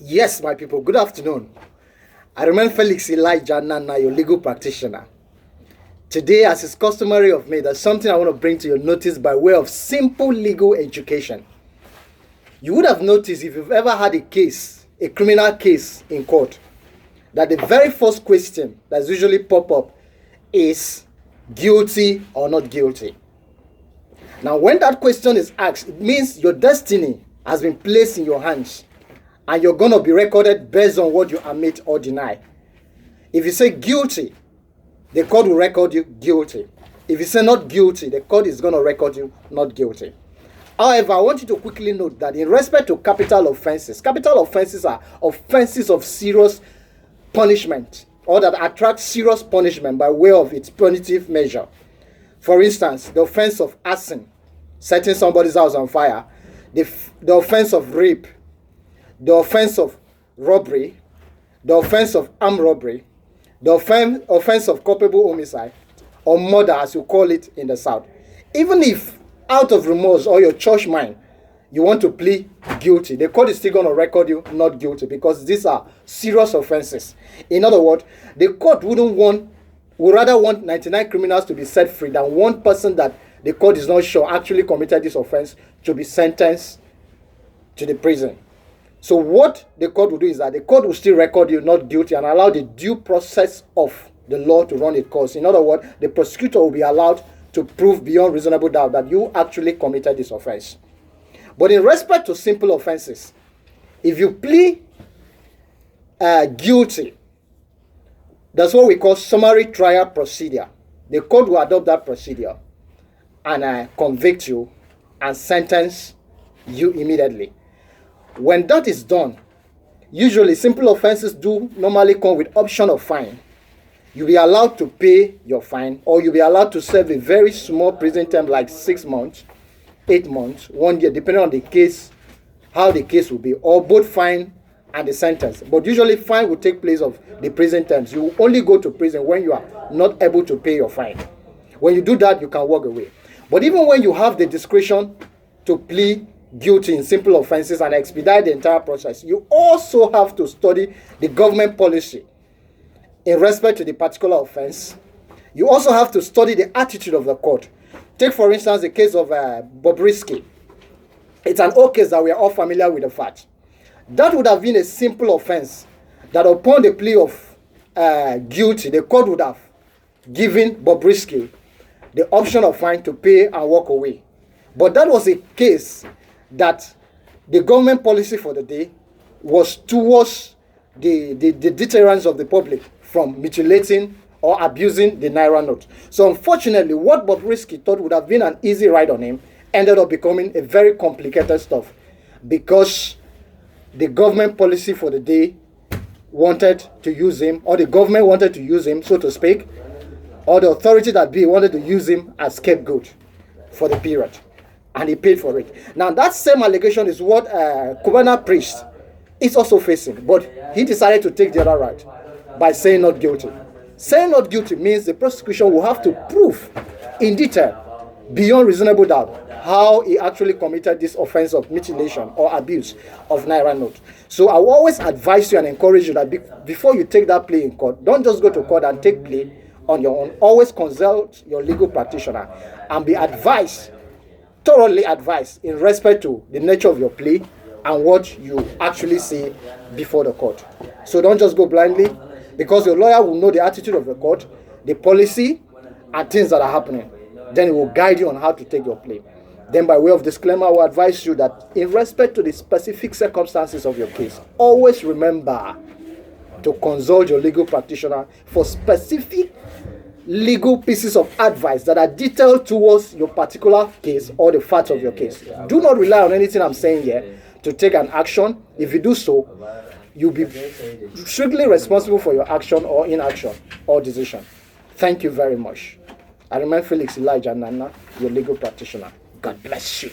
Yes, my people, good afternoon. I remain Felix Elijah Nana, your legal practitioner. Today, as is customary of me, there's something I want to bring to your notice by way of simple legal education. You would have noticed if you've ever had a case, a criminal case in court, that the very first question that's usually pop up is guilty or not guilty. Now, when that question is asked, it means your destiny has been placed in your hands and you're going to be recorded based on what you admit or deny. If you say guilty, the court will record you guilty. If you say not guilty, the court is going to record you not guilty. However, I want you to quickly note that in respect to capital offenses are offenses of serious punishment or that attract serious punishment by way of its punitive measure. For instance, the offense of arson, setting somebody's house on fire, the offense of rape, the offense of robbery, the offense of armed robbery, the offense of culpable homicide, or murder as you call it in the South. Even if out of remorse or your church mind, you want to plead guilty, the court is still going to record you not guilty because these are serious offenses. In other words, the court would rather want 99 criminals to be set free than one person that the court is not sure actually committed this offense to be sentenced to the prison. So what the court will do is that the court will still record you not guilty and allow the due process of the law to run its course. In other words, the prosecutor will be allowed to prove beyond reasonable doubt that you actually committed this offense. But in respect to simple offenses, if you plead guilty, that's what we call summary trial procedure. The court will adopt that procedure and convict you and sentence you immediately. When that is done, usually simple offenses do normally come with option of fine. You'll be allowed to pay your fine, or you'll be allowed to serve a very small prison term like 6 months, 8 months, 1 year, depending on the case, how the case will be, or both fine and the sentence. But usually fine will take place of the prison terms. You will only go to prison when you are not able to pay your fine. When you do that, you can walk away. But even when you have the discretion to plead guilty in simple offenses and expedite the entire process, you also have to study the government policy in respect to the particular offense. You also have to study the attitude of the court. Take, for instance, the case of Bobrisky. It's an old case that we are all familiar with the fact. That would have been a simple offense that upon the plea of guilty, the court would have given Bobrisky the option of fine to pay and walk away. But that was a case that the government policy for the day was towards the deterrence of the public from mutilating or abusing the Naira note. So unfortunately, what Bobrisky thought would have been an easy ride on him ended up becoming a very complicated stuff because the government policy for the day wanted to use him, or the government wanted to use him, so to speak, or the authority that be wanted to use him as scapegoat for the period. And he paid for it. Now, that same allegation is what Cubana priest is also facing. But he decided to take the other route by saying not guilty. Saying not guilty means the prosecution will have to prove in detail, beyond reasonable doubt, how he actually committed this offense of mutilation or abuse of Naira note. So I will always advise you and encourage you that before you take that plea in court, don't just go to court and take plea on your own. Always consult your legal practitioner and be thoroughly advised in respect to the nature of your plea and what you actually say before the court. So don't just go blindly, because your lawyer will know the attitude of the court, the policy, and things that are happening. Then it will guide you on how to take your plea. Then by way of disclaimer, I will advise you that in respect to the specific circumstances of your case, always remember to consult your legal practitioner for specific legal pieces of advice that are detailed towards your particular case or the facts of your case. Do not rely on anything I'm saying here to take an action. If you do so, you'll be strictly responsible for your action or inaction or decision. Thank you very much. I remain Felix Elijah Nana, your legal practitioner. God bless you.